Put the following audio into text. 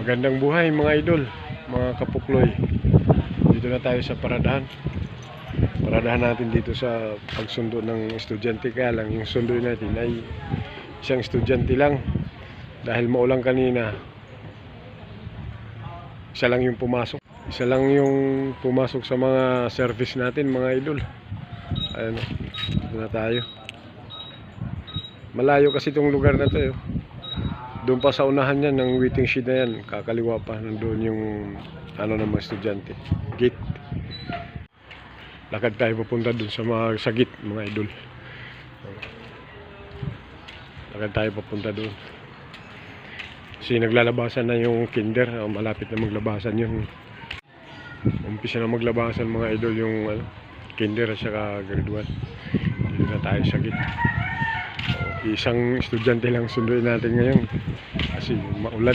Magandang buhay mga idol, mga kapukloy. Dito na tayo sa paradahan. Paradahan natin dito sa pagsundo ng estudyante. Kaya lang yung sundo natin ay isang estudyante lang. Dahil maulang kanina, isa lang yung pumasok. Isa lang yung pumasok sa mga service natin mga idol. Ayan, dito na tayo. Malayo kasi itong lugar na to. Doon pa sa unahan yan, ng waiting shed na yan, kakaliwa pa, nandoon yung ano ng mga estudyante, gate. Lakad tayo papunta doon sa gate mga idol. Lakad tayo papunta doon. Kasi naglalabasan na yung kinder, malapit na maglabasan yung umpisa na maglabasan mga idol yung kinder at saka grade 1. Dito na tayo sa gate. Isang estudyante lang sunduin natin ngayon kasi maulan.